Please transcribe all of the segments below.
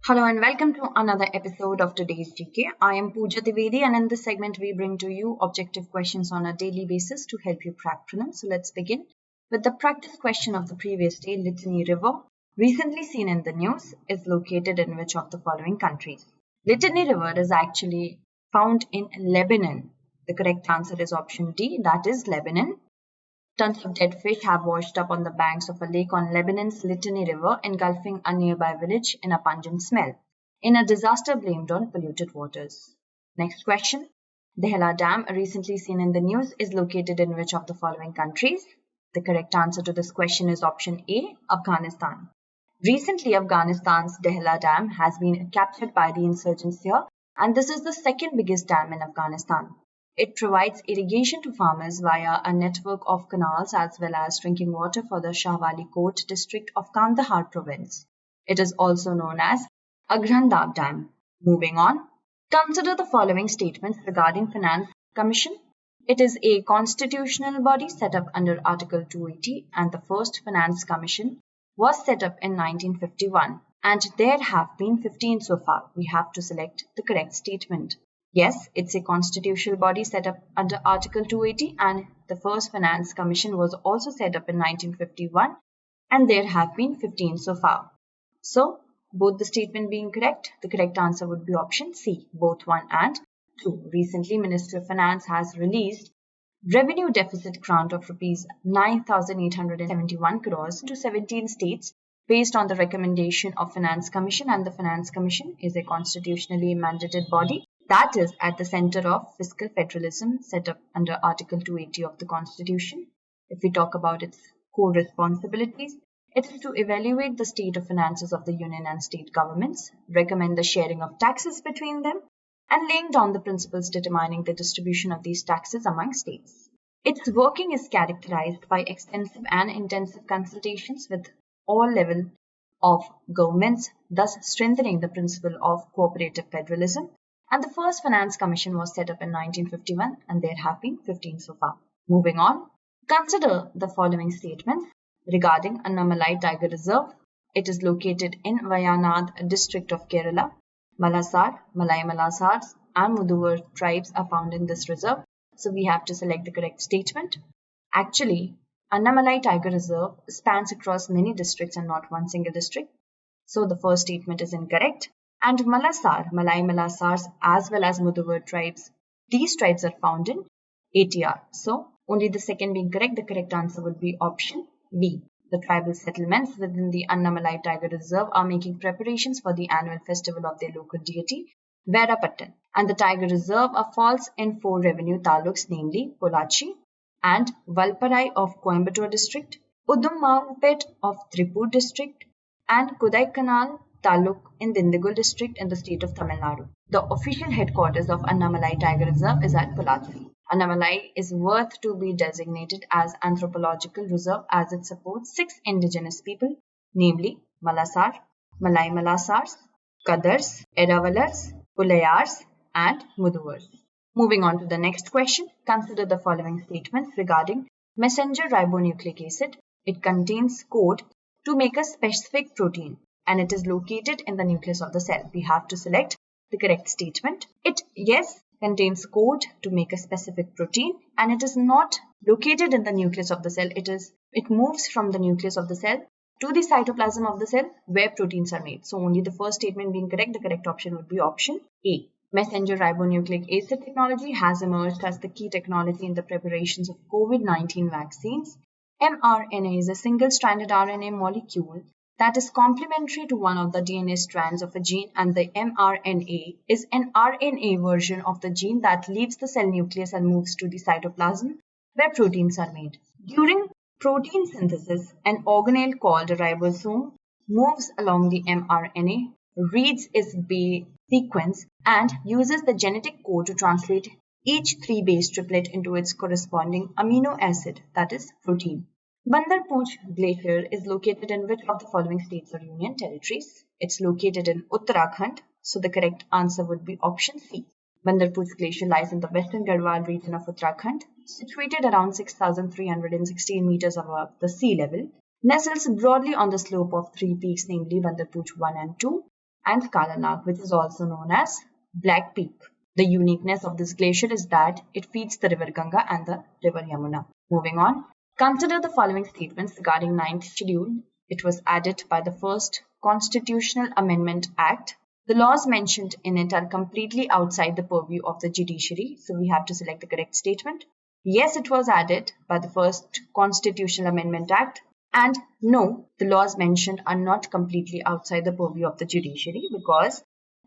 Hello and welcome to another episode of today's GK. I am Pooja Trivedi and in this segment we bring to you objective questions on a daily basis to help you crack prelims. So let's begin with the practice question of the previous day. Litani River, recently seen in the news, is located in which of the following countries? Litani River is actually found in Lebanon. The correct answer is option D, that is Lebanon. Tons of dead fish have washed up on the banks of a lake on Lebanon's Litani River, engulfing a nearby village in a pungent smell, in a disaster blamed on polluted waters. Next question. Dehla Dam, recently seen in the news, is located in which of the following countries? The correct answer to this question is option A, Afghanistan. Recently, Afghanistan's Dehla Dam has been captured by the insurgents here, and this is the second biggest dam in Afghanistan. It provides irrigation to farmers via a network of canals as well as drinking water for the Shahwali Kot district of Kandahar province. It is also known as Aghrandab Dam. Moving on, consider the following statements regarding Finance Commission. It is a constitutional body set up under Article 280 and the first Finance Commission was set up in 1951 and there have been 15 so far. We have to select the correct statement. Yes, it's a constitutional body set up under Article 280 and the first Finance Commission was also set up in 1951 and there have been 15 so far. So, both the statement being correct, the correct answer would be option C, both 1 and 2. Recently, Ministry of Finance has released revenue deficit grant of Rs 9,871 crores to 17 states based on the recommendation of Finance Commission, and the Finance Commission is a constitutionally mandated body that is at the center of fiscal federalism set up under Article 280 of the Constitution. If we talk about its core responsibilities, it is to evaluate the state of finances of the union and state governments, recommend the sharing of taxes between them, and laying down the principles determining the distribution of these taxes among states. Its working is characterized by extensive and intensive consultations with all levels of governments, thus strengthening the principle of cooperative federalism. And the first Finance Commission was set up in 1951 and there have been 15 so far. Moving on, consider the following statements regarding Annamalai Tiger Reserve. It is located in Wayanad district of Kerala. Malasar, Malay Malasars and Muduvar tribes are found in this reserve. So we have to select the correct statement. Actually, Annamalai Tiger Reserve spans across many districts and not one single district. So the first statement is incorrect. And Malasar, Malay Malasars as well as Muduvar tribes, these tribes are found in ATR. So only the second being correct, the correct answer would be option B. The tribal settlements within the Annamalai Tiger Reserve are making preparations for the annual festival of their local deity, Verapattan. And the Tiger Reserve falls in 4 revenue taluks, namely Pollachi and Valparai of Coimbatore district, Udummalpet of Tripur district, and Kodaikanal Taluk in Dindigul district in the state of Tamil Nadu. The official headquarters of Annamalai Tiger Reserve is at Pollachi. Annamalai is worth to be designated as anthropological reserve as it supports 6 indigenous people, namely Malasar, Malay Malasars, Kadars, Eravalars, Pulayars and Muduvars. Moving on to the next question, consider the following statements regarding messenger ribonucleic acid. It contains code to make a specific protein and it is located in the nucleus of the cell. We have to select the correct statement. It, yes, contains code to make a specific protein and it is not located in the nucleus of the cell. It moves from the nucleus of the cell to the cytoplasm of the cell where proteins are made. So only the first statement being correct, the correct option would be option A. Messenger ribonucleic acid technology has emerged as the key technology in the preparations of COVID-19 vaccines. mRNA is a single-stranded RNA molecule that is complementary to one of the DNA strands of a gene, and the mRNA is an RNA version of the gene that leaves the cell nucleus and moves to the cytoplasm where proteins are made. During protein synthesis, an organelle called a ribosome moves along the mRNA, reads its base sequence and uses the genetic code to translate each 3-base triplet into its corresponding amino acid, that is protein. Bandarpooch Glacier is located in which of the following states or union territories? It's located in Uttarakhand, so the correct answer would be option C. Bandarpooch Glacier lies in the western Garhwal region of Uttarakhand, situated around 6,316 meters above the sea level, nestles broadly on the slope of 3 peaks, namely Bandarpooch 1 and 2, and Kalanag, which is also known as Black Peak. The uniqueness of this glacier is that it feeds the river Ganga and the river Yamuna. Moving on, consider the following statements regarding ninth schedule. It was added by the first Constitutional Amendment Act. The laws mentioned in it are completely outside the purview of the judiciary, so we have to select the correct statement. Yes, it was added by the first Constitutional Amendment Act, and no, the laws mentioned are not completely outside the purview of the judiciary because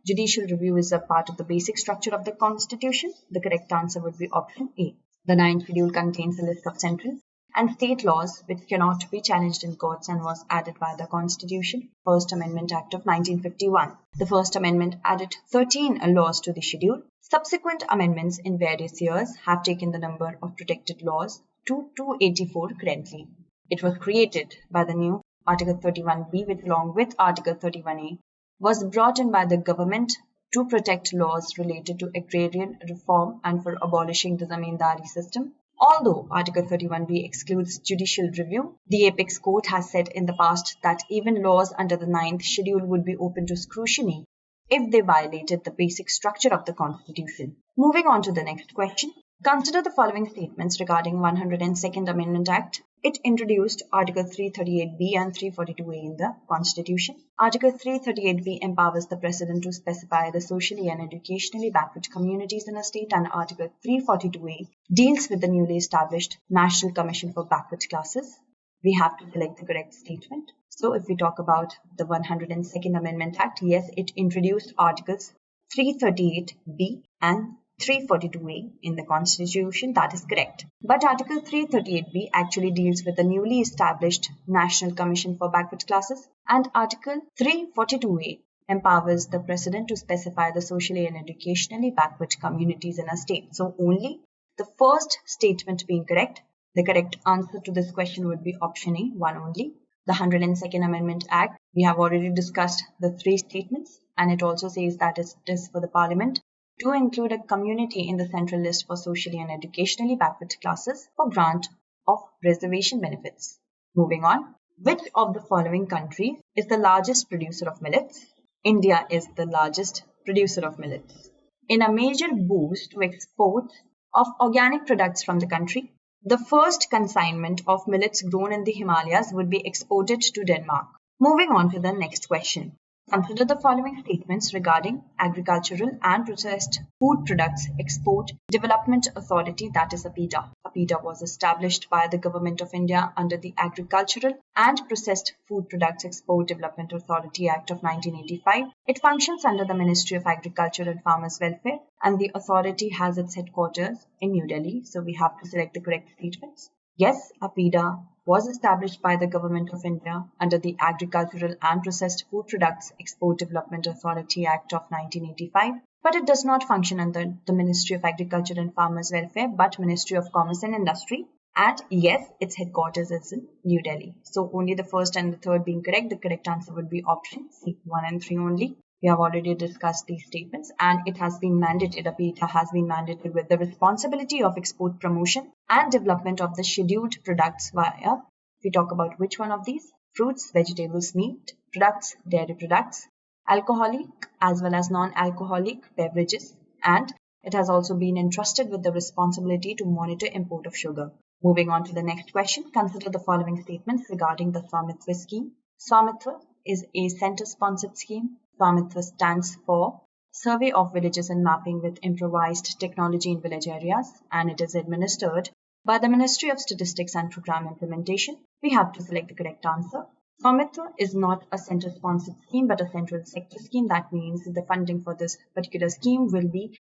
judicial review is a part of the basic structure of the Constitution. The correct answer would be option A. The ninth schedule contains a list of central and state laws which cannot be challenged in courts and was added by the Constitution, First Amendment Act of 1951. The First Amendment added 13 laws to the schedule. Subsequent amendments in various years have taken the number of protected laws to 284 currently. It was created by the new Article 31B, which along with Article 31A was brought in by the government to protect laws related to agrarian reform and for abolishing the zamindari system. Although Article 31B excludes judicial review, the Apex Court has said in the past that even laws under the ninth schedule would be open to scrutiny if they violated the basic structure of the Constitution. Moving on to the next question. Consider the following statements regarding 102nd Amendment Act. It introduced Article 338B and 342A in the Constitution. Article 338B empowers the President to specify the socially and educationally backward communities in a state, and Article 342A deals with the newly established National Commission for Backward Classes. We have to select the correct statement. So if we talk about the 102nd Amendment Act, yes, it introduced Articles 338B and 342A in the Constitution. That is correct. But Article 338B actually deals with the newly established National Commission for Backward Classes, and Article 342A empowers the President to specify the socially and educationally backward communities in a state. So only the first statement being correct. The correct answer to this question would be option A, one only. The 102nd Amendment Act, we have already discussed the three statements, and it also says that it is for the Parliament to include a community in the central list for socially and educationally backward classes for grant of reservation benefits. Moving on, which of the following countries is the largest producer of millets? India is the largest producer of millets. In a major boost to exports of organic products from the country, the first consignment of millets grown in the Himalayas would be exported to Denmark. Moving on to the next question. Consider the following statements regarding Agricultural and Processed Food Products Export Development Authority, that is APEDA. APEDA was established by the Government of India under the Agricultural and Processed Food Products Export Development Authority Act of 1985. It functions under the Ministry of Agriculture and Farmers Welfare, and the authority has its headquarters in New Delhi. So we have to select the correct statements. Yes, APEDA was established by the Government of India under the Agricultural and Processed Food Products Export Development Authority Act of 1985, but it does not function under the Ministry of Agriculture and Farmers Welfare, but Ministry of Commerce and Industry. And yes, its headquarters is in New Delhi. So only the first and the third being correct. The correct answer would be option C, 1 and 3 only. We have already discussed these statements, and it has been mandated, APEDA has been mandated with the responsibility of export promotion and development of the scheduled products via, if we talk about which one of these, fruits, vegetables, meat products, dairy products, alcoholic as well as non-alcoholic beverages, and it has also been entrusted with the responsibility to monitor import of sugar. Moving on to the next question, consider the following statements regarding the Swamitva scheme. Swamitva is a center-sponsored scheme. Swamitva stands for Survey of Villages and Mapping with Improvised Technology in Village Areas, and it is administered by the Ministry of Statistics and Program Implementation. We have to select the correct answer. Swamitva is not a center-sponsored scheme but a central sector scheme. That means the funding for this particular scheme will be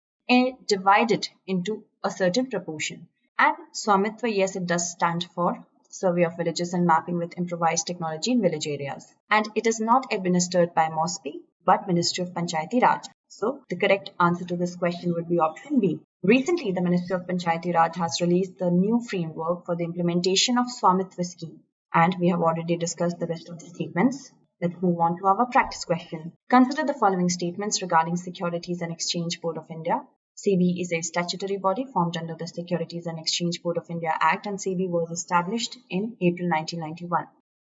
divided into a certain proportion. And Swamitva, yes, it does stand for Survey of Villages and Mapping with Improvised Technology in Village Areas. And it is not administered by MOSPI but Ministry of Panchayati Raj. So the correct answer to this question would be option B. Recently, the Ministry of Panchayati Raj has released the new framework for the implementation of Swamitva scheme. And we have already discussed the rest of the statements. Let's move on to our practice question. Consider the following statements regarding Securities and Exchange Board of India. SEBI is a statutory body formed under the Securities and Exchange Board of India Act, and SEBI was established in April 1991.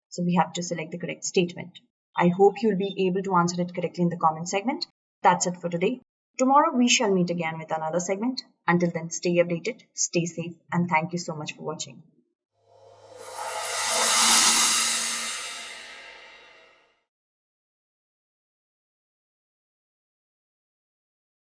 So we have to select the correct statement. I hope you'll be able to answer it correctly in the comment segment. That's it for today. Tomorrow we shall meet again with another segment. Until then, stay updated, stay safe, and thank you so much for watching.